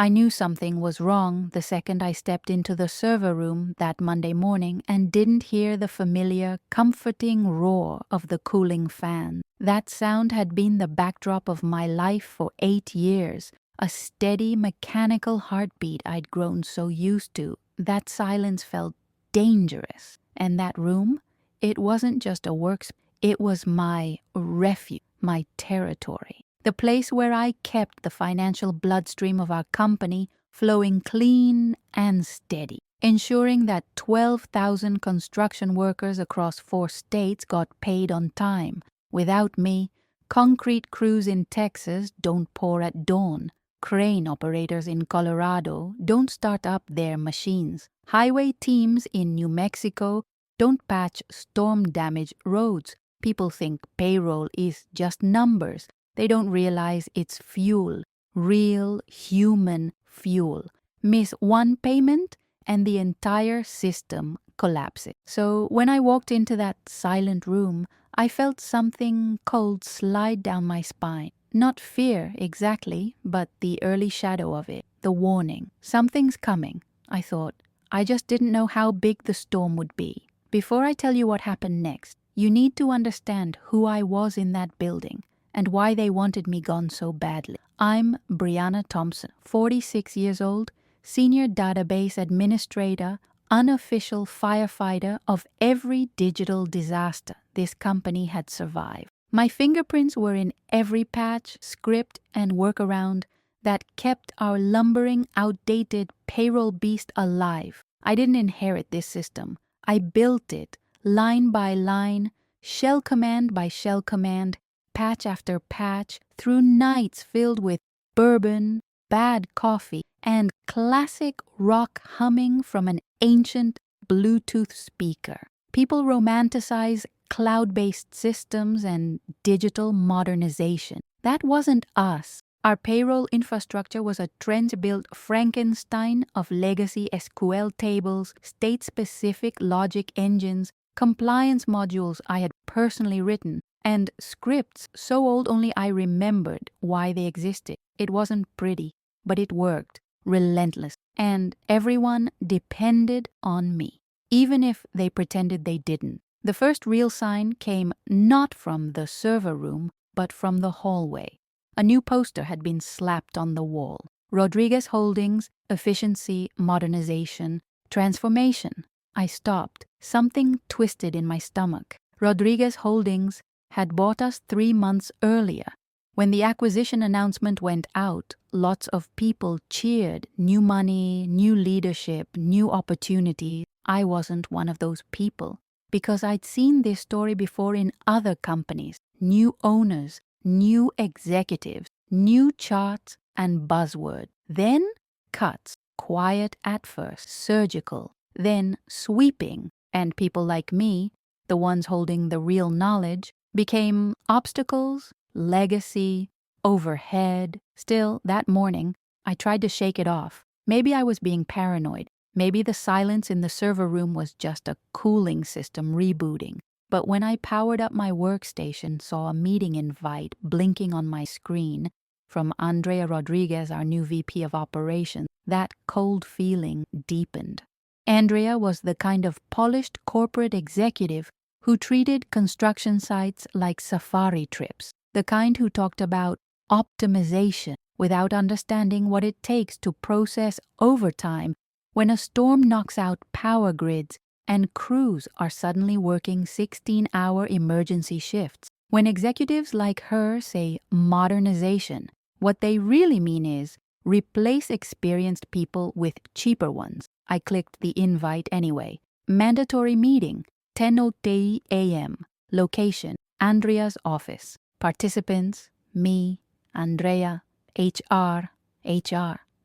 I knew something was wrong the second I stepped into the server room that Monday morning and didn't hear the familiar, comforting roar of the cooling fan. That sound had been the backdrop of my life for 8 years, a steady, mechanical heartbeat I'd grown so used to. That silence felt dangerous. And that room, it wasn't just a workspace, it was my refuge, my territory. The place where I kept the financial bloodstream of our company flowing clean and steady, ensuring that 12,000 construction workers across 4 states got paid on time. Without me, concrete crews in Texas don't pour at dawn. Crane operators in Colorado don't start up their machines. Highway teams in New Mexico don't patch storm-damaged roads. People think payroll is just numbers. They don't realize it's fuel, real human fuel. Miss one payment and the entire system collapses. So when I walked into that silent room, I felt something cold slide down my spine. Not fear exactly, but the early shadow of it, the warning. Something's coming, I thought. I just didn't know how big the storm would be. Before I tell you what happened next, you need to understand who I was in that building and why they wanted me gone so badly. I'm Brianna Thompson, 46 years old, senior database administrator, unofficial firefighter of every digital disaster this company had survived. My fingerprints were in every patch, script, and workaround that kept our lumbering, outdated payroll beast alive. I didn't inherit this system. I built it, line by line, shell command by shell command, patch after patch, through nights filled with bourbon, bad coffee, and classic rock humming from an ancient Bluetooth speaker. People romanticize cloud-based systems and digital modernization. That wasn't us. Our payroll infrastructure was a trend-built Frankenstein of legacy SQL tables, state-specific logic engines, compliance modules I had personally written, and scripts so old only I remembered why they existed. It wasn't pretty, but it worked, relentless, and everyone depended on me, even if they pretended they didn't. The first real sign came not from the server room, but from the hallway. A new poster had been slapped on the wall. Rodriguez Holdings, efficiency, modernization, transformation. I stopped. Something twisted in my stomach. Rodriguez Holdings had bought us 3 months earlier. When the acquisition announcement went out, lots of people cheered. New money, new leadership, new opportunities. I wasn't one of those people because I'd seen this story before in other companies. New owners, new executives, new charts and buzzwords. Then cuts, quiet at first, surgical, then sweeping. And people like me, the ones holding the real knowledge, became obstacles, legacy, overhead. Still, that morning, I tried to shake it off. Maybe I was being paranoid. Maybe the silence in the server room was just a cooling system rebooting. But when I powered up my workstation, saw a meeting invite blinking on my screen from Andrea Rodriguez, our new VP of Operations, that cold feeling deepened. Andrea was the kind of polished corporate executive who treated construction sites like safari trips, the kind who talked about optimization without understanding what it takes to process overtime when a storm knocks out power grids and crews are suddenly working 16-hour emergency shifts. When executives like her say modernization, what they really mean is replace experienced people with cheaper ones. I clicked the invite anyway. Mandatory meeting, 10:00 a.m. Location, Andrea's office. Participants, me, Andrea, HR.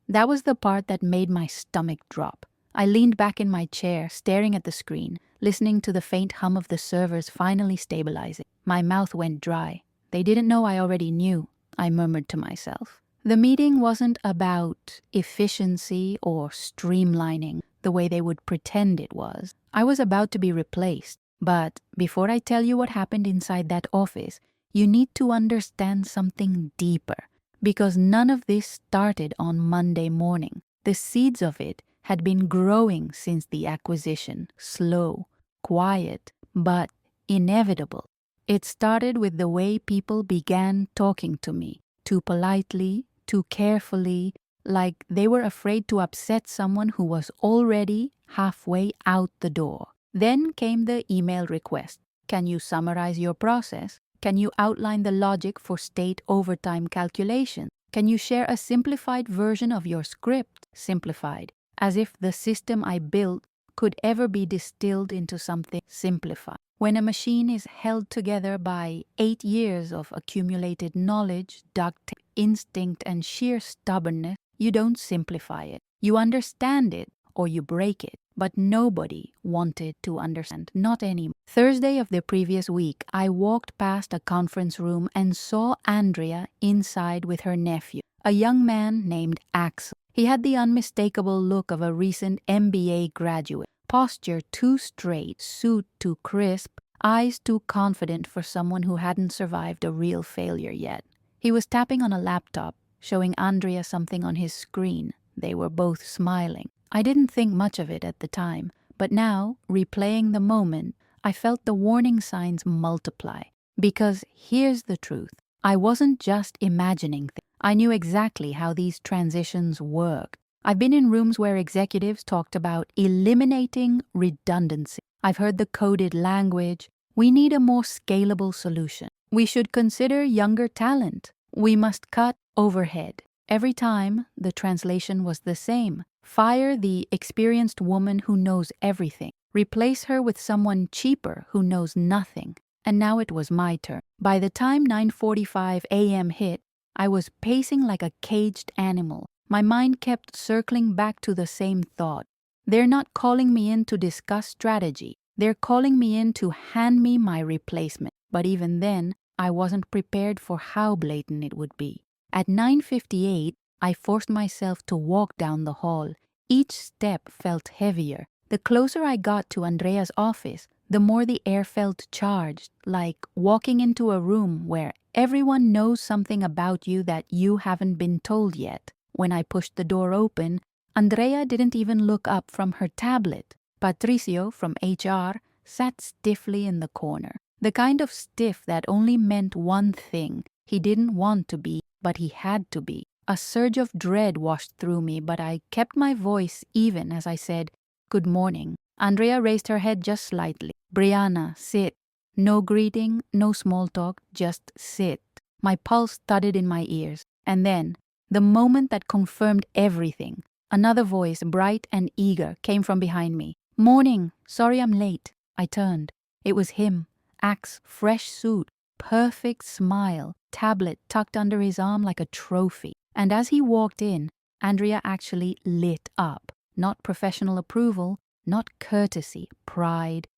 That was the part that made my stomach drop. I leaned back in my chair, staring at the screen, listening to the faint hum of the servers finally stabilizing. My mouth went dry. They didn't know I already knew, I murmured to myself. The meeting wasn't about efficiency or streamlining the way they would pretend it was. I was about to be replaced. But before I tell you what happened inside that office, you need to understand something deeper. because none of this started on Monday morning. The seeds of it had been growing since the acquisition, slow, quiet, but inevitable. It started with the way people began talking to me, too politely, too carefully, like they were afraid to upset someone who was already halfway out the door. Then came the email request. Can you summarize your process? Can you outline the logic for state overtime calculation? Can you share a simplified version of your script? Simplified, as if the system I built could ever be distilled into something simplified. When a machine is held together by 8 years of accumulated knowledge, duct instinct, and sheer stubbornness, you don't simplify it. You understand it or you break it. But nobody wanted to understand, not anymore. Thursday of the previous week, I walked past a conference room and saw Andrea inside with her nephew, a young man named Axel. He had the unmistakable look of a recent MBA graduate, posture too straight, suit too crisp, eyes too confident for someone who hadn't survived a real failure yet. He was tapping on a laptop, showing Andrea something on his screen. They were both smiling. I didn't think much of it at the time, but now, replaying the moment, I felt the warning signs multiply. Because here's the truth. I wasn't just imagining things. I knew exactly how these transitions worked. I've been in rooms where executives talked about eliminating redundancy. I've heard the coded language. We need a more scalable solution. We should consider younger talent. We must cut overhead. Every time, the translation was the same. Fire the experienced woman who knows everything. Replace her with someone cheaper who knows nothing. And now it was my turn. By the time 9:45 a.m. hit, I was pacing like a caged animal. My mind kept circling back to the same thought. They're not calling me in to discuss strategy. They're calling me in to hand me my replacement. But even then, I wasn't prepared for how blatant it would be. At 9:58, I forced myself to walk down the hall. Each step felt heavier. The closer I got to Andrea's office, the more the air felt charged, like walking into a room where everyone knows something about you that you haven't been told yet. When I pushed the door open, Andrea didn't even look up from her tablet. Patricio, from HR, sat stiffly in the corner. The kind of stiff that only meant one thing. He didn't want to be, but he had to be. A surge of dread washed through me, but I kept my voice even as I said, "Good morning." Andrea raised her head just slightly. "Brianna, sit." No greeting, no small talk, just sit. My pulse thudded in my ears. And then, the moment that confirmed everything, another voice, bright and eager, came from behind me. "Morning, sorry I'm late." I turned. It was him. Axe, fresh suit, perfect smile, tablet tucked under his arm like a trophy. And as he walked in, Andrea actually lit up. Not professional approval, not courtesy, pride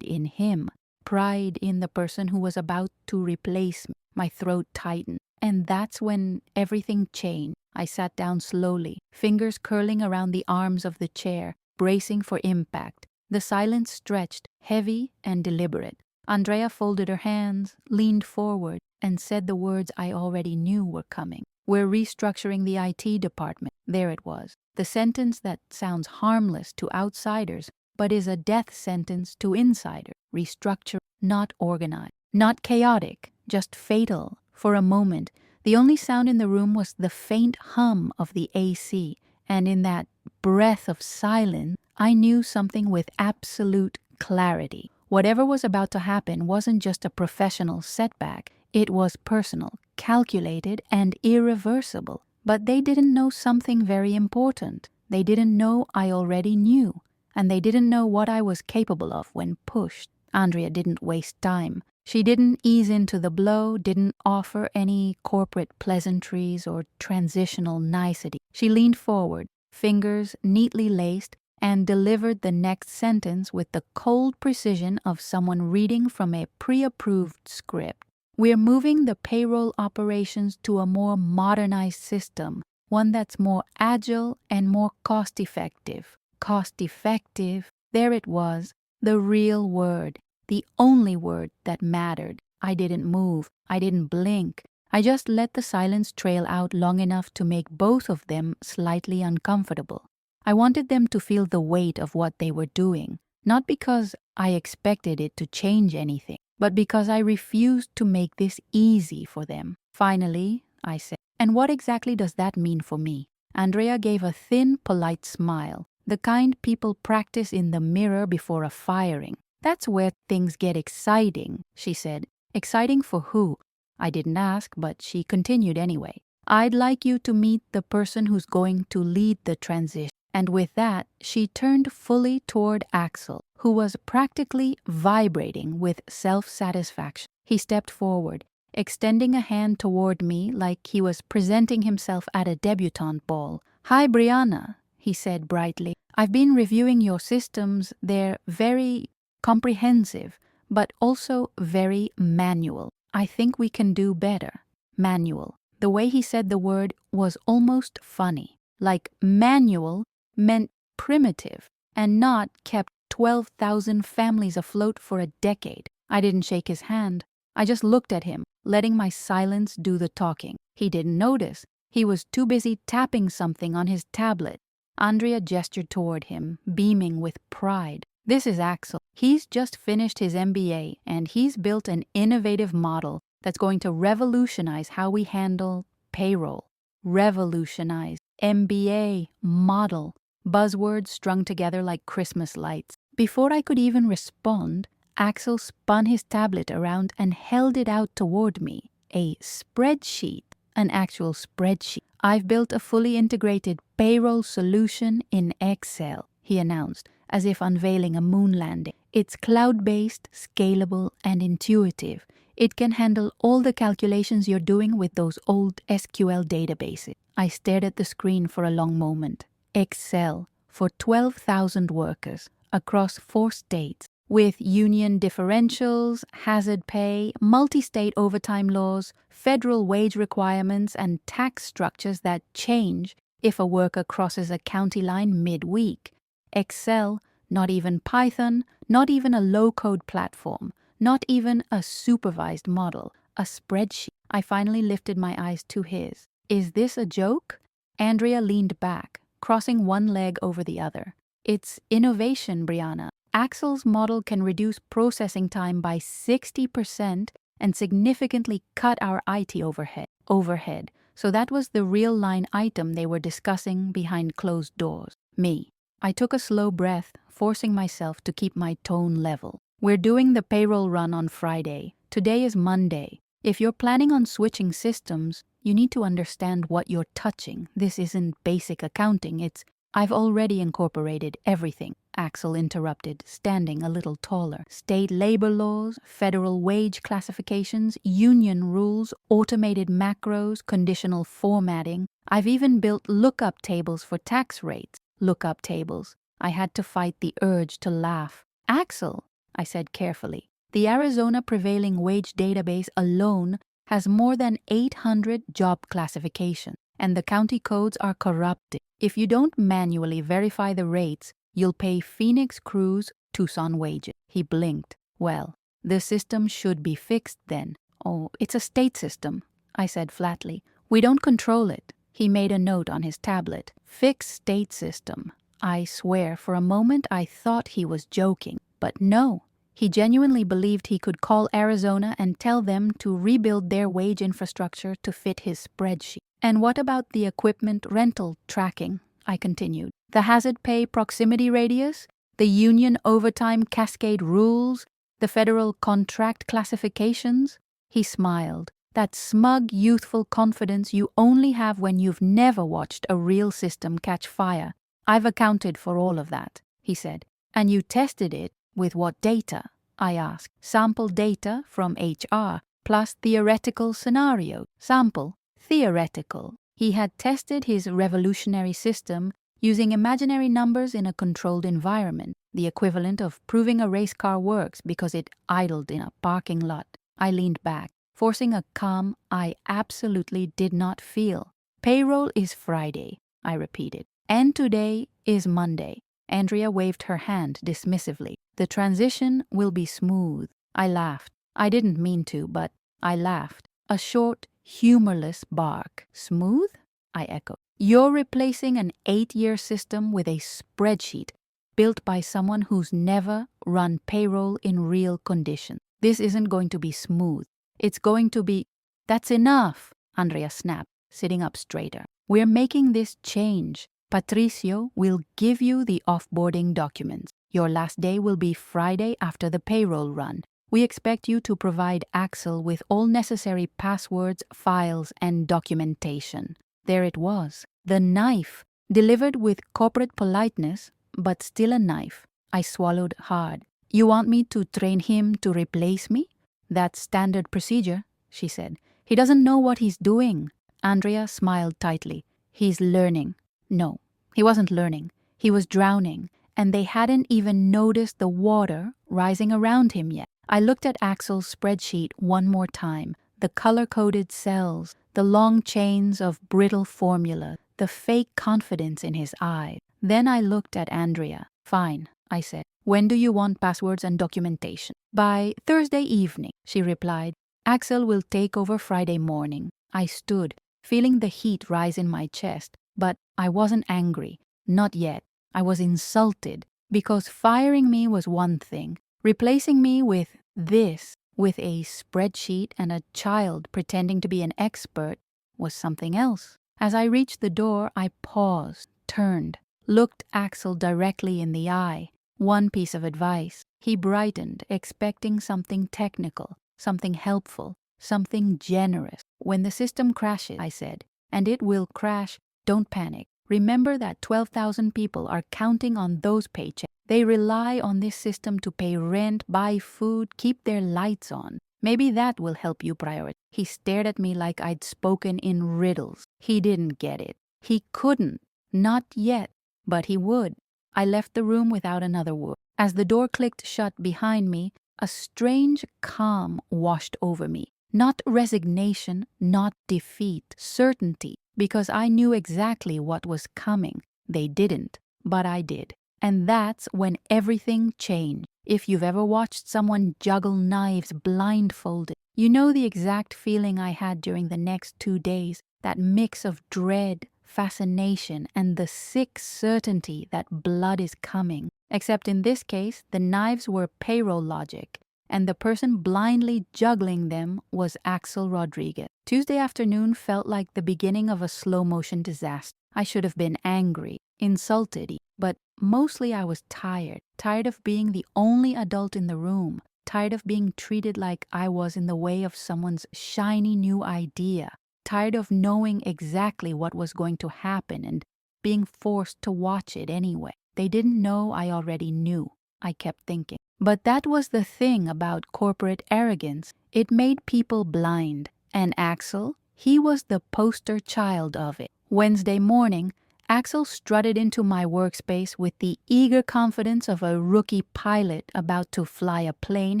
in him. Pride in the person who was about to replace me. My throat tightened. And that's when everything changed. I sat down slowly, fingers curling around the arms of the chair, bracing for impact. The silence stretched, heavy and deliberate. Andrea folded her hands, leaned forward, and said the words I already knew were coming. "We're restructuring the IT department." There it was. The sentence that sounds harmless to outsiders, but is a death sentence to insiders. Restructure, not organized, not chaotic, just fatal. For a moment, the only sound in the room was the faint hum of the AC, and in that breath of silence, I knew something with absolute clarity. Whatever was about to happen wasn't just a professional setback. It was personal, calculated, and irreversible. But they didn't know something very important. They didn't know I already knew. And they didn't know what I was capable of when pushed. Andrea didn't waste time. She didn't ease into the blow, didn't offer any corporate pleasantries or transitional nicety. She leaned forward, fingers neatly laced, and delivered the next sentence with the cold precision of someone reading from a pre-approved script. "We're moving the payroll operations to a more modernized system, one that's more agile and more cost-effective." Cost-effective, there it was, the real word, the only word that mattered. I didn't move, I didn't blink. I just let the silence trail out long enough to make both of them slightly uncomfortable. I wanted them to feel the weight of what they were doing, not because I expected it to change anything, but because I refused to make this easy for them. Finally, I said, "And what exactly does that mean for me?" Andrea gave a thin, polite smile, the kind people practice in the mirror before a firing. "That's where things get exciting," she said. "Exciting for who?" I didn't ask, but she continued anyway. "I'd like you to meet the person who's going to lead the transition." And with that, she turned fully toward Axel, who was practically vibrating with self-satisfaction. He stepped forward, extending a hand toward me like he was presenting himself at a debutante ball. "Hi, Brianna," he said brightly. "I've been reviewing your systems. They're very comprehensive, but also very manual. I think we can do better." Manual. The way he said the word was almost funny. Like manual meant primitive and not kept 12,000 families afloat for a decade. I didn't shake his hand. I just looked at him, letting my silence do the talking. He didn't notice. He was too busy tapping something on his tablet. Andrea gestured toward him, beaming with pride. "This is Axel. He's just finished his MBA, and he's built an innovative model that's going to revolutionize how we handle payroll." Revolutionize. MBA. Model. Buzzwords strung together like Christmas lights. Before I could even respond, Axel spun his tablet around and held it out toward me. "A spreadsheet. An actual spreadsheet. I've built a fully integrated payroll solution in Excel," he announced, as if unveiling a moon landing. "It's cloud-based, scalable, and intuitive. It can handle all the calculations you're doing with those old SQL databases." I stared at the screen for a long moment. Excel for 12,000 workers across 4 states, with union differentials, hazard pay, multi-state overtime laws, federal wage requirements, and tax structures that change if a worker crosses a county line mid-week. Excel, not even Python, not even a low-code platform, not even a supervised model, a spreadsheet. I finally lifted my eyes to his. "Is this a joke?" Andrea leaned back, crossing one leg over the other. "It's innovation, Brianna. Axel's model can reduce processing time by 60% and significantly cut our IT overhead. So that was the real line item they were discussing behind closed doors. Me. I took a slow breath, forcing myself to keep my tone level. "We're doing the payroll run on Friday. Today is Monday. If you're planning on switching systems, you need to understand what you're touching. This isn't basic accounting, it's..." "I've already incorporated everything," Axel interrupted, standing a little taller. "State labor laws, federal wage classifications, union rules, automated macros, conditional formatting. I've even built lookup tables for tax rates." Lookup tables. I had to fight the urge to laugh. "Axel," I said carefully, "the Arizona prevailing wage database alone has more than 800 job classifications, and the county codes are corrupted. If you don't manually verify the rates, you'll pay Phoenix crews Tucson wages." He blinked. "Well, the system should be fixed then." "Oh, it's a state system," I said flatly. "We don't control it." He made a note on his tablet. "Fix state system." I swear for a moment I thought he was joking, but no. He genuinely believed he could call Arizona and tell them to rebuild their wage infrastructure to fit his spreadsheet. "And what about the equipment rental tracking?" I continued. "The hazard pay proximity radius? The union overtime cascade rules? The federal contract classifications?" He smiled. That smug, youthful confidence you only have when you've never watched a real system catch fire. "I've accounted for all of that," he said. "And you tested it with what data?" I asked. "Sample data from HR, plus theoretical scenario." "Sample? Theoretical." He had tested his revolutionary system using imaginary numbers in a controlled environment, the equivalent of proving a race car works because it idled in a parking lot. I leaned back, forcing a calm I absolutely did not feel. "Payroll is Friday," I repeated. "And today is Monday." Andrea waved her hand dismissively. "The transition will be smooth." I laughed. I didn't mean to, but I laughed. A short, humorless bark. Smooth? I echoed. You're replacing an 8-year system with a spreadsheet built by someone who's never run payroll in real conditions. This isn't going to be smooth. It's going to be... That's enough, Andrea snapped, sitting up straighter. We're making this change. Patricio will give you the offboarding documents. Your last day will be Friday after the payroll run. We expect you to provide Axel with all necessary passwords, files, and documentation. There it was, the knife, delivered with corporate politeness, but still a knife. I swallowed hard. You want me to train him to replace me? That's standard procedure, she said. He doesn't know what he's doing. Andrea smiled tightly. He's learning. No, he wasn't learning. He was drowning, and they hadn't even noticed the water rising around him yet. I looked at Axel's spreadsheet one more time. The color-coded cells, the long chains of brittle formula, the fake confidence in his eyes. Then I looked at Andrea. Fine, I said. When do you want passwords and documentation? By Thursday evening, she replied. Axel will take over Friday morning. I stood, feeling the heat rise in my chest, but I wasn't angry. Not yet. I was insulted, because firing me was one thing. Replacing me with this, with a spreadsheet and a child pretending to be an expert, was something else. As I reached the door, I paused, turned, looked Axel directly in the eye. One piece of advice. He brightened, expecting something technical, something helpful, something generous. When the system crashes, I said, and it will crash, don't panic. Remember that 12,000 people are counting on those paychecks. They rely on this system to pay rent, buy food, keep their lights on. Maybe that will help you prioritize. He stared at me like I'd spoken in riddles. He didn't get it. He couldn't. Not yet. But he would. I left the room without another word. As the door clicked shut behind me, a strange calm washed over me. Not resignation, not defeat, certainty, because I knew exactly what was coming. They didn't, but I did. And that's when everything changed. If you've ever watched someone juggle knives blindfolded, you know the exact feeling I had during the next 2 days, that mix of dread, fascination, and the sick certainty that blood is coming. Except in this case, the knives were payroll logic, and the person blindly juggling them was Axel Rodriguez. Tuesday afternoon felt like the beginning of a slow-motion disaster. I should have been angry, insulted, but mostly I was tired of being the only adult in the room, tired of being treated like I was in the way of someone's shiny new idea, tired of knowing exactly what was going to happen and being forced to watch it anyway. They didn't know I already knew, I kept thinking. But that was the thing about corporate arrogance. It made people blind. And Axel, he was the poster child of it. Wednesday morning, Axel strutted into my workspace with the eager confidence of a rookie pilot about to fly a plane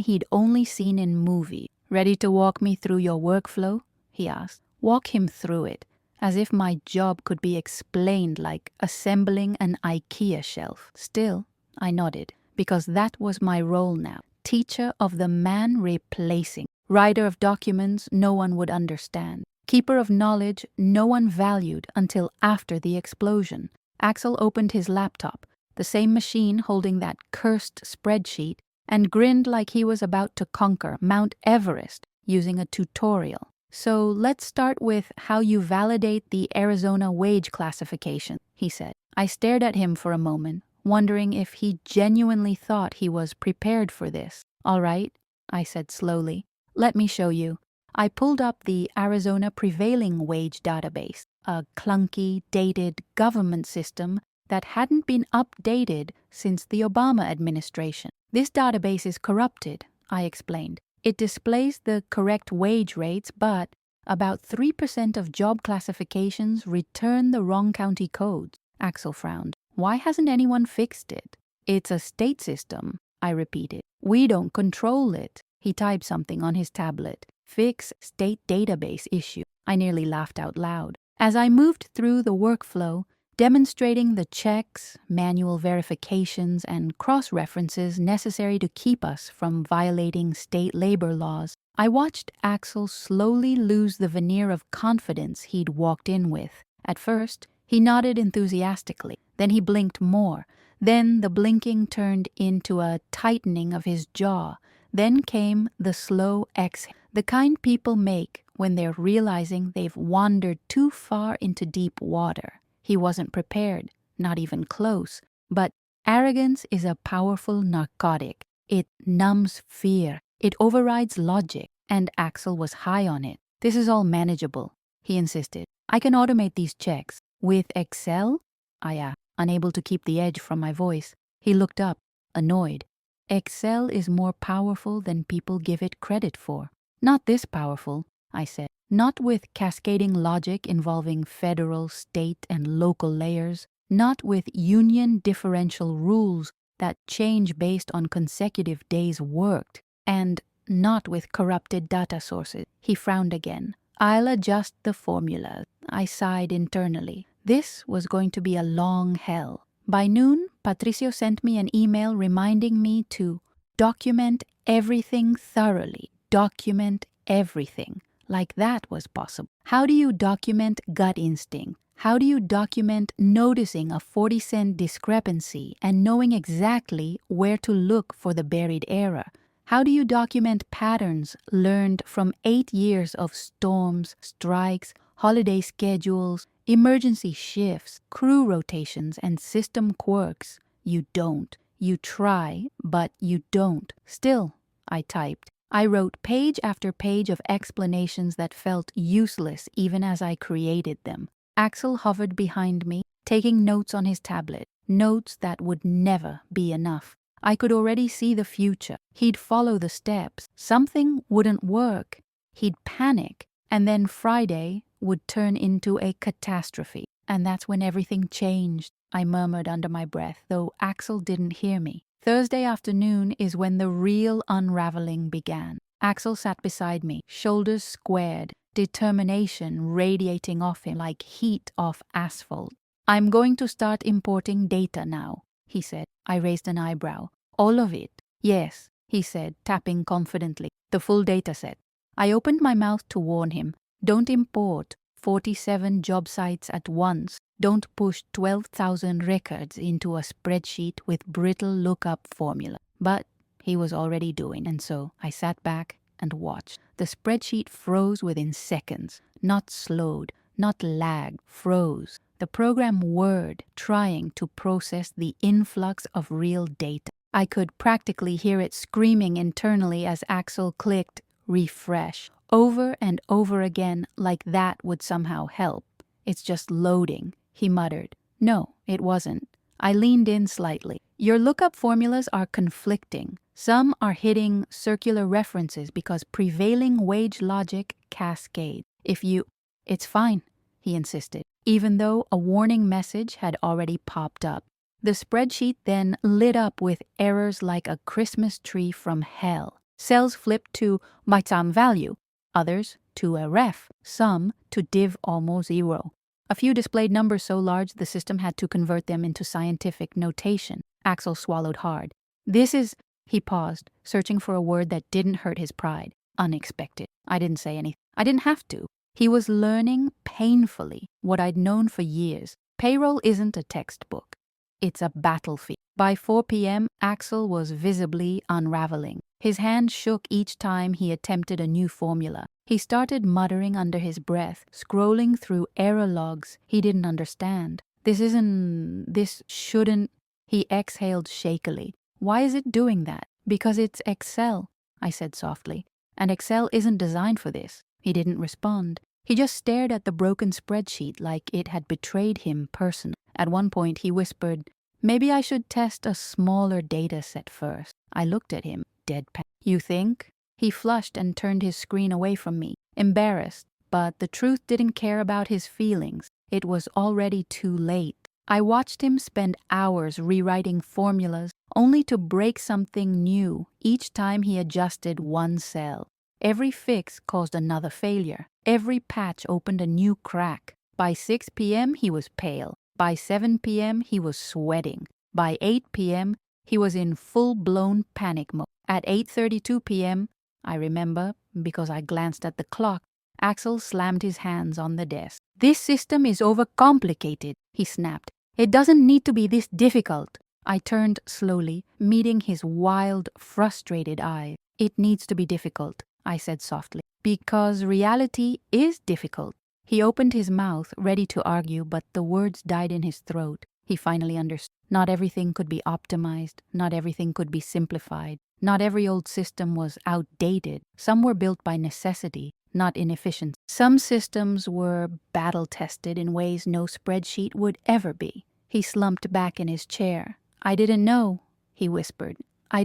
he'd only seen in movies. Ready to walk me through your workflow? He asked. Walk him through it, as if my job could be explained like assembling an IKEA shelf. Still, I nodded, because that was my role now. Teacher of the man replacing. Writer of documents no one would understand. Keeper of knowledge no one valued until after the explosion. Axel opened his laptop, the same machine holding that cursed spreadsheet, and grinned like he was about to conquer Mount Everest using a tutorial. So let's start with how you validate the Arizona wage classification, he said. I stared at him for a moment, wondering if he genuinely thought he was prepared for this. All right, I said slowly. Let me show you. I pulled up the Arizona Prevailing Wage database, a clunky, dated government system that hadn't been updated since the Obama administration. This database is corrupted, I explained. It displays the correct wage rates, but about 3% of job classifications return the wrong county codes. Axel frowned. Why hasn't anyone fixed it? It's a state system, I repeated. We don't control it. He typed something on his tablet. Fix state database issue. I nearly laughed out loud. As I moved through the workflow, demonstrating the checks, manual verifications, and cross-references necessary to keep us from violating state labor laws, I watched Axel slowly lose the veneer of confidence he'd walked in with. At first, he nodded enthusiastically. Then he blinked more. Then the blinking turned into a tightening of his jaw. Then came the slow exhale, the kind people make when they're realizing they've wandered too far into deep water. He wasn't prepared, not even close. But arrogance is a powerful narcotic. It numbs fear. It overrides logic, and Axel was high on it. "This is all manageable," he insisted. "I can automate these checks." "With Excel?" I asked, unable to keep the edge from my voice. He looked up, annoyed. "Excel is more powerful than people give it credit for." "Not this powerful," I said. "Not with cascading logic involving federal, state, and local layers. Not with union differential rules that change based on consecutive days worked. And not with corrupted data sources." He frowned again. "I'll adjust the formula." I sighed internally. This was going to be a long hell. By noon, Patricio sent me an email reminding me to document everything thoroughly. Document everything. Like that was possible. How do you document gut instinct? How do you document noticing a 40-cent discrepancy and knowing exactly where to look for the buried error? How do you document patterns learned from 8 years of storms, strikes, holiday schedules, emergency shifts, crew rotations, and system quirks? You don't. You try, but you don't. Still, I typed. I wrote page after page of explanations that felt useless even as I created them. Axel hovered behind me, taking notes on his tablet, notes that would never be enough. I could already see the future. He'd follow the steps. Something wouldn't work. He'd panic, and then Friday would turn into a catastrophe. And that's when everything changed, I murmured under my breath, though Axel didn't hear me. Thursday afternoon is when the real unraveling began. Axel sat beside me, shoulders squared, determination radiating off him like heat off asphalt. "I'm going to start importing data now," he said. I raised an eyebrow. "All of it?" "Yes," he said, tapping confidently. "The full data set." I opened my mouth to warn him. Don't import 47 job sites at once. Don't push 12,000 records into a spreadsheet with brittle lookup formula. But he was already doing, and so I sat back and watched. The spreadsheet froze within seconds. Not slowed, not lagged, froze. The program whirred, trying to process the influx of real data. I could practically hear it screaming internally as Axel clicked refresh over and over again, like that would somehow help. "It's just loading," he muttered. No, it wasn't. I leaned in slightly. "Your lookup formulas are conflicting. Some are hitting circular references because prevailing wage logic cascades. It's fine," he insisted, even though a warning message had already popped up. The spreadsheet then lit up with errors like a Christmas tree from hell. Cells flipped to MyTime value, others to a ref, some to div almost zero. A few displayed numbers so large the system had to convert them into scientific notation. Axel swallowed hard. "This is..." He paused, searching for a word that didn't hurt his pride. "Unexpected." I didn't say anything. I didn't have to. He was learning painfully what I'd known for years. Payroll isn't a textbook. It's a battlefield. By 4 p.m., Axel was visibly unraveling. His hand shook each time he attempted a new formula. He started muttering under his breath, scrolling through error logs he didn't understand. This shouldn't... He exhaled shakily. "Why is it doing that?" "Because it's Excel," I said softly. "And Excel isn't designed for this." He didn't respond. He just stared at the broken spreadsheet like it had betrayed him personally. At one point, he whispered, "Maybe I should test a smaller data set first." I looked at him, deadpan. "You think?" He flushed and turned his screen away from me, embarrassed. But the truth didn't care about his feelings. It was already too late. I watched him spend hours rewriting formulas, only to break something new each time he adjusted one cell. Every fix caused another failure. Every patch opened a new crack. By 6 p.m., he was pale. By 7 p.m., he was sweating. By 8 p.m., he was in full-blown panic mode. At 8:32 p.m., I remember, because I glanced at the clock, Axel slammed his hands on the desk. "This system is overcomplicated," he snapped. "It doesn't need to be this difficult." I turned slowly, meeting his wild, frustrated eye. "It needs to be difficult," I said softly, "because reality is difficult." He opened his mouth, ready to argue, but the words died in his throat. He finally understood. Not everything could be optimized. Not everything could be simplified. Not every old system was outdated. Some were built by necessity, not inefficient. Some systems were battle-tested in ways no spreadsheet would ever be. He slumped back in his chair. "I didn't know," he whispered. I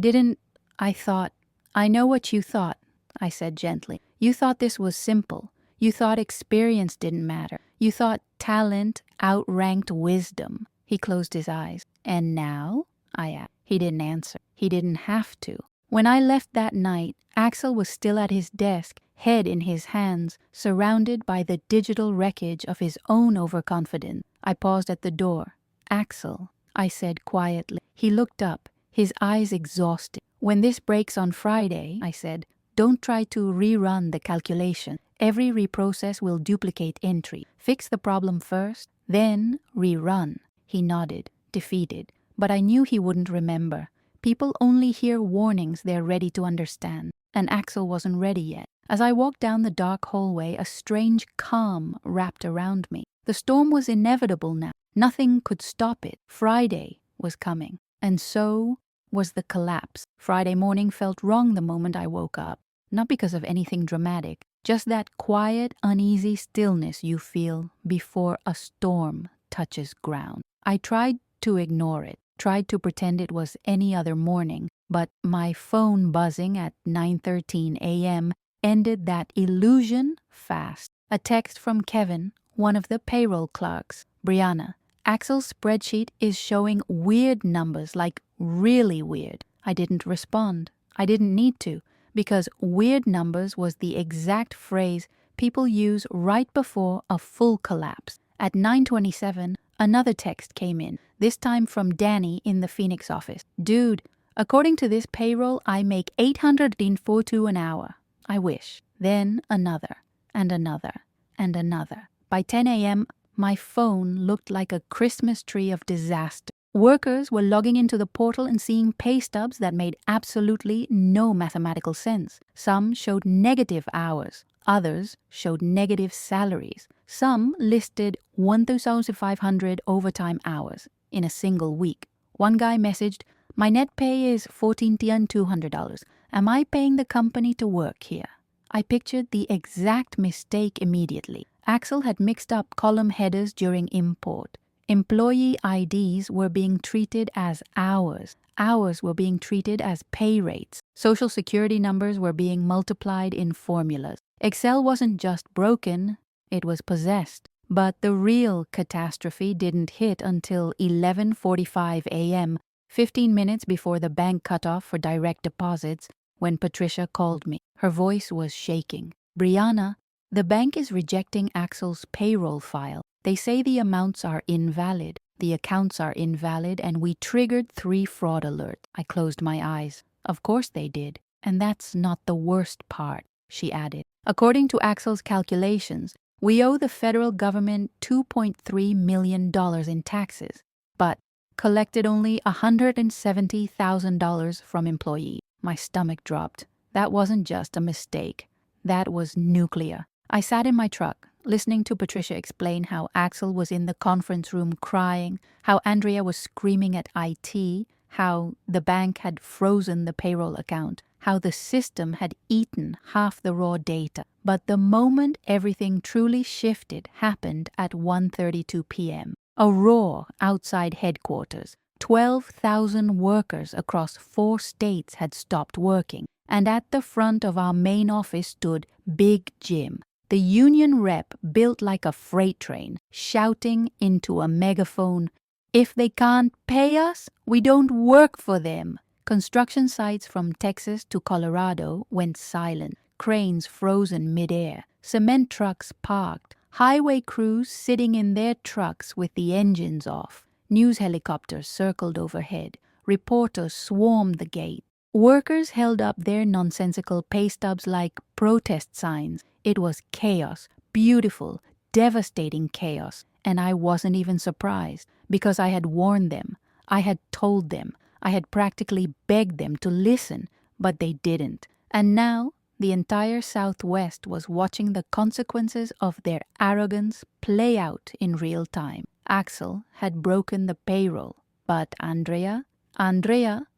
thought." "I know what you thought," I said gently. "You thought this was simple. You thought experience didn't matter. You thought talent outranked wisdom." He closed his eyes. "And now?" I asked. He didn't answer. He didn't have to. When I left that night, Axel was still at his desk, head in his hands, surrounded by the digital wreckage of his own overconfidence. I paused at the door. "Axel," I said quietly. He looked up, his eyes exhausted. "When this breaks on Friday," I said, "don't try to rerun the calculation. Every reprocess will duplicate entry. Fix the problem first, then rerun." He nodded, defeated, but I knew he wouldn't remember. People only hear warnings they're ready to understand, and Axel wasn't ready yet. As I walked down the dark hallway, a strange calm wrapped around me. The storm was inevitable now. Nothing could stop it. Friday was coming, and so was the collapse. Friday morning felt wrong the moment I woke up. Not because of anything dramatic, just that quiet, uneasy stillness you feel before a storm touches ground. I tried to ignore it, tried to pretend it was any other morning, but my phone buzzing at 9:13 a.m. ended that illusion fast. A text from Kevin, one of the payroll clerks. "Brianna, Axel's spreadsheet is showing weird numbers, like really weird." I didn't respond. I didn't need to, because weird numbers was the exact phrase people use right before a full collapse. At 9:27, another text came in, this time from Danny in the Phoenix office. "Dude, according to this payroll, I make $842 an hour. I wish." Then another, and another, and another. By 10 a.m., my phone looked like a Christmas tree of disaster. Workers were logging into the portal and seeing pay stubs that made absolutely no mathematical sense. Some showed negative hours. Others showed negative salaries. Some listed 1,500 overtime hours in a single week. One guy messaged, "My net pay is $14,200. Am I paying the company to work here?" I pictured the exact mistake immediately. Axel had mixed up column headers during import. Employee IDs were being treated as hours. Hours were being treated as pay rates. Social security numbers were being multiplied in formulas. Excel wasn't just broken, it was possessed. But the real catastrophe didn't hit until 11:45 a.m., 15 minutes before the bank cutoff for direct deposits, when Patricia called me. Her voice was shaking. "Brianna, the bank is rejecting Axel's payroll file. They say the amounts are invalid, the accounts are invalid, and we triggered 3 fraud alerts." I closed my eyes. Of course they did. "And that's not the worst part," she added. "According to Axel's calculations, we owe the federal government $2.3 million in taxes, but collected only $170,000 from employees." My stomach dropped. That wasn't just a mistake. That was nuclear. I sat in my truck, listening to Patricia explain how Axel was in the conference room crying, how Andrea was screaming at IT, how the bank had frozen the payroll account, how the system had eaten half the raw data. But the moment everything truly shifted happened at 1:32 p.m. A roar outside headquarters. 12,000 workers across 4 states had stopped working, and at the front of our main office stood Big Jim, the union rep built like a freight train, shouting into a megaphone, "If they can't pay us, we don't work for them." Construction sites from Texas to Colorado went silent, cranes frozen midair, cement trucks parked, highway crews sitting in their trucks with the engines off. News helicopters circled overhead. Reporters swarmed the gate. Workers held up their nonsensical pay stubs like protest signs. It was chaos, beautiful, devastating chaos, and I wasn't even surprised because I had warned them. I had told them. I had practically begged them to listen, but they didn't. And now the entire Southwest was watching the consequences of their arrogance play out in real time. Axel had broken the payroll, but Andrea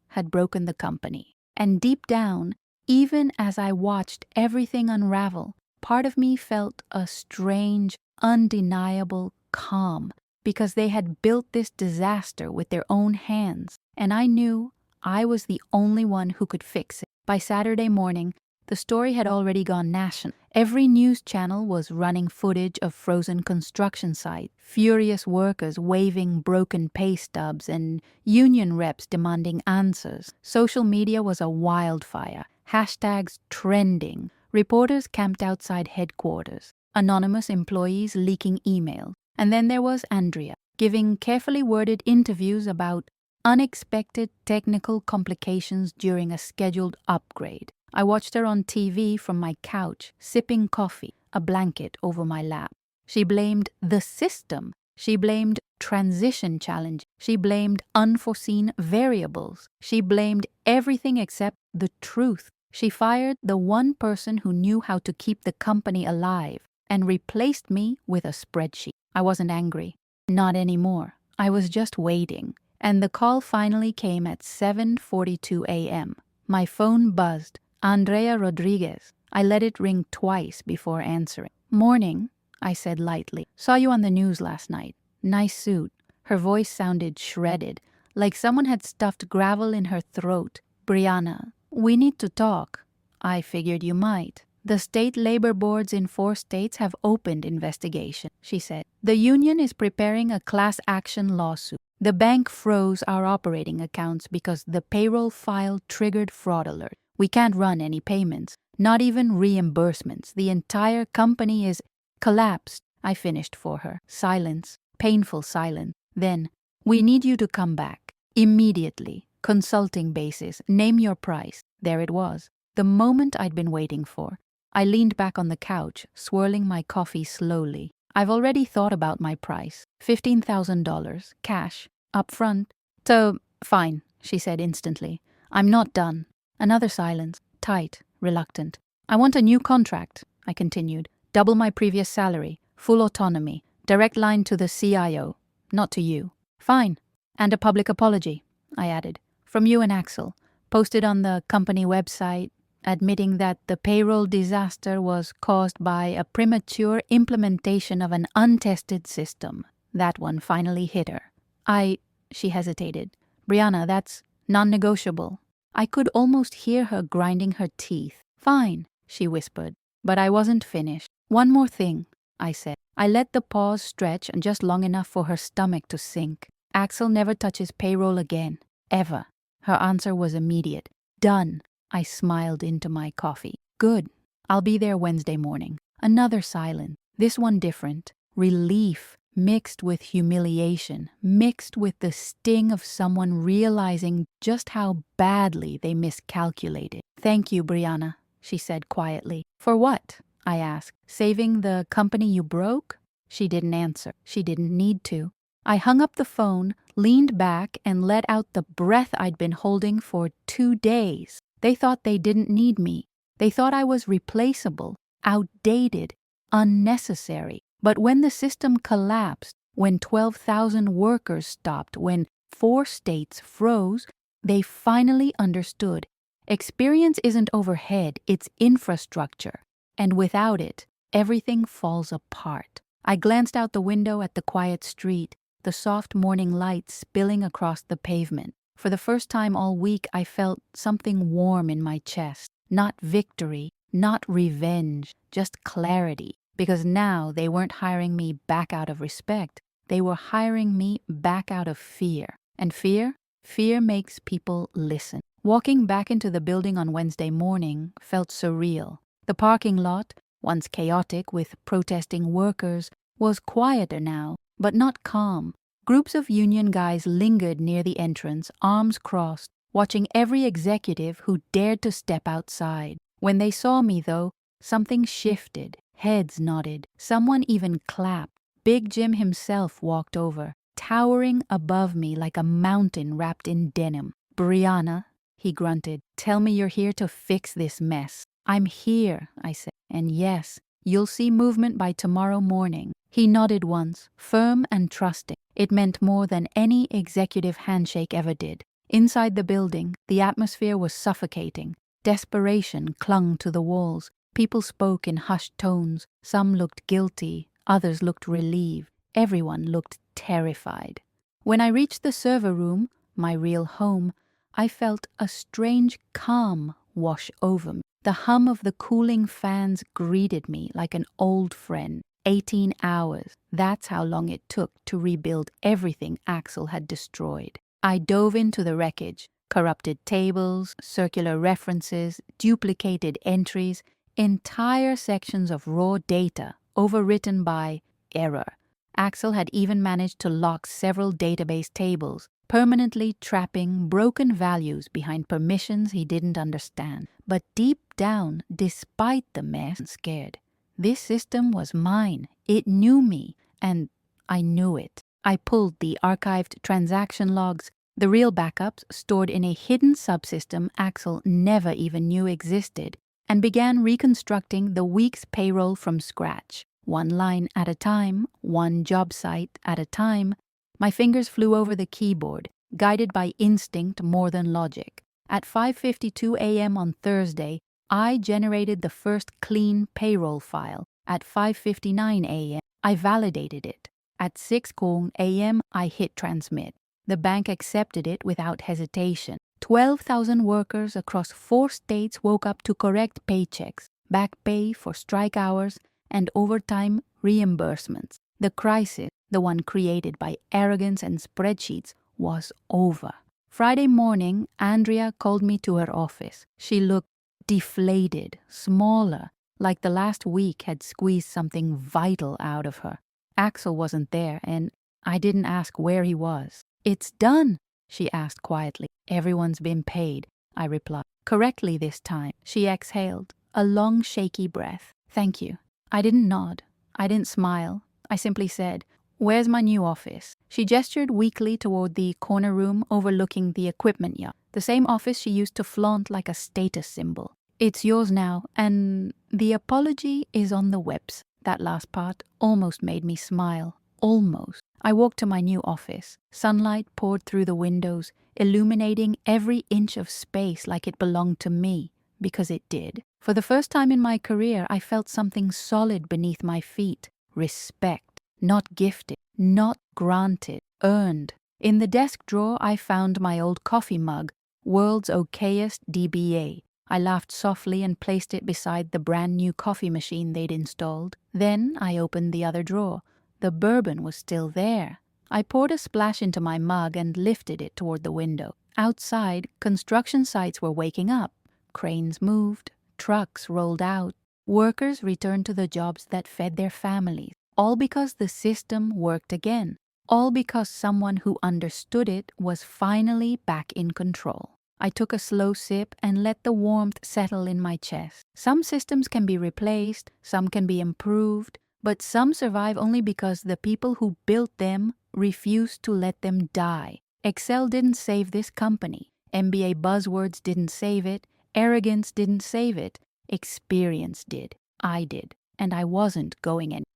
had broken the company. And deep down, even as I watched everything unravel, part of me felt a strange, undeniable calm, because they had built this disaster with their own hands, and I knew I was the only one who could fix it. By Saturday morning, the story had already gone national. Every news channel was running footage of frozen construction sites, furious workers waving broken pay stubs, and union reps demanding answers. Social media was a wildfire. Hashtags trending. Reporters camped outside headquarters. Anonymous employees leaking emails. And then there was Andrea, giving carefully worded interviews about unexpected technical complications during a scheduled upgrade. I watched her on TV from my couch, sipping coffee, a blanket over my lap. She blamed the system. She blamed transition challenge. She blamed unforeseen variables. She blamed everything except the truth. She fired the one person who knew how to keep the company alive and replaced me with a spreadsheet. I wasn't angry. Not anymore. I was just waiting. And the call finally came at 7:42 a.m. My phone buzzed. Andrea Rodriguez. I let it ring twice before answering. "Morning," I said lightly. "Saw you on the news last night. Nice suit." Her voice sounded shredded, like someone had stuffed gravel in her throat. "Brianna, we need to talk." "I figured you might." "The state labor boards in 4 states have opened investigation," she said. "The union is preparing a class action lawsuit. The bank froze our operating accounts because the payroll file triggered fraud alert. We can't run any payments, not even reimbursements. The entire company is collapsed." I finished for her. Silence, painful silence. Then, "We need you to come back. Immediately. Consulting basis. Name your price." There it was. The moment I'd been waiting for. I leaned back on the couch, swirling my coffee slowly. I've already thought about my price. $15,000, cash, up front. "So, fine," she said instantly. "I'm not done." Another silence, tight, reluctant. "I want a new contract," I continued. "Double my previous salary, full autonomy, direct line to the CIO, not to you." "Fine. And a public apology," I added, "from you and Axel, posted on the company website, admitting that the payroll disaster was caused by a premature implementation of an untested system." That one finally hit her. She hesitated. "Brianna, that's non-negotiable." I could almost hear her grinding her teeth. "Fine," she whispered. But I wasn't finished. "One more thing," I said. I let the pause stretch just long enough for her stomach to sink. "Axel never touches payroll again. Ever." Her answer was immediate. "Done." I smiled into my coffee. "Good. I'll be there Wednesday morning." Another silence. This one different. Relief mixed with humiliation, mixed with the sting of someone realizing just how badly they miscalculated. "Thank you, Brianna," she said quietly. "For what?" I asked. "Saving the company you broke?" She didn't answer. She didn't need to. I hung up the phone, leaned back, and let out the breath I'd been holding for 2 days. They thought they didn't need me. They thought I was replaceable, outdated, unnecessary. But when the system collapsed, when 12,000 workers stopped, when 4 states froze, they finally understood. Experience isn't overhead, it's infrastructure. And without it, everything falls apart. I glanced out the window at the quiet street, the soft morning light spilling across the pavement. For the first time all week, I felt something warm in my chest. Not victory, not revenge, just clarity. Because now they weren't hiring me back out of respect. They were hiring me back out of fear. And fear? Fear makes people listen. Walking back into the building on Wednesday morning felt surreal. The parking lot, once chaotic with protesting workers, was quieter now, but not calm. Groups of union guys lingered near the entrance, arms crossed, watching every executive who dared to step outside. When they saw me, though, something shifted. Heads nodded. Someone even clapped. Big Jim himself walked over, towering above me like a mountain wrapped in denim. "Brianna," he grunted, "tell me you're here to fix this mess." "I'm here," I said, "and yes, you'll see movement by tomorrow morning." He nodded once, firm and trusting. It meant more than any executive handshake ever did. Inside the building, the atmosphere was suffocating. Desperation clung to the walls. People spoke in hushed tones. Some looked guilty, others looked relieved. Everyone looked terrified. When I reached the server room, my real home, I felt a strange calm wash over me. The hum of the cooling fans greeted me like an old friend. 18 hours, that's how long it took to rebuild everything Axel had destroyed. I dove into the wreckage. Corrupted tables, circular references, duplicated entries, entire sections of raw data overwritten by error. Axel had even managed to lock several database tables, permanently trapping broken values behind permissions he didn't understand. But deep down, despite the mess, I'm scared. This system was mine. It knew me, and I knew it. I pulled the archived transaction logs, the real backups stored in a hidden subsystem Axel never even knew existed, and began reconstructing the week's payroll from scratch. One line at a time, one job site at a time, my fingers flew over the keyboard, guided by instinct more than logic. At 5:52 a.m. on Thursday, I generated the first clean payroll file. At 5:59 a.m., I validated it. At 6 a.m., I hit transmit. The bank accepted it without hesitation. 12,000 workers across 4 states woke up to correct paychecks, back pay for strike hours, and overtime reimbursements. The crisis, the one created by arrogance and spreadsheets, was over. Friday morning, Andrea called me to her office. She looked deflated, smaller, like the last week had squeezed something vital out of her. Axel wasn't there, and I didn't ask where he was. "It's done," she asked quietly. "Everyone's been paid," I replied. "Correctly this time." She exhaled, a long shaky breath. "Thank you." I didn't nod. I didn't smile. I simply said, "Where's my new office?" She gestured weakly toward the corner room overlooking the equipment yard, the same office she used to flaunt like a status symbol. "It's yours now, and the apology is on the website." That last part almost made me smile. Almost. I walked to my new office. Sunlight poured through the windows, illuminating every inch of space like it belonged to me, because it did. For the first time in my career, I felt something solid beneath my feet. Respect. Not gifted, not granted, earned. In the desk drawer, I found my old coffee mug, world's okayest DBA. I laughed softly and placed it beside the brand new coffee machine they'd installed. Then I opened the other drawer. The bourbon was still there. I poured a splash into my mug and lifted it toward the window. Outside, construction sites were waking up. Cranes moved, trucks rolled out. Workers returned to the jobs that fed their families. All because the system worked again. All because someone who understood it was finally back in control. I took a slow sip and let the warmth settle in my chest. Some systems can be replaced, some can be improved, but some survive only because the people who built them refused to let them die. Excel didn't save this company. MBA buzzwords didn't save it. Arrogance didn't save it. Experience did. I did. And I wasn't going anywhere.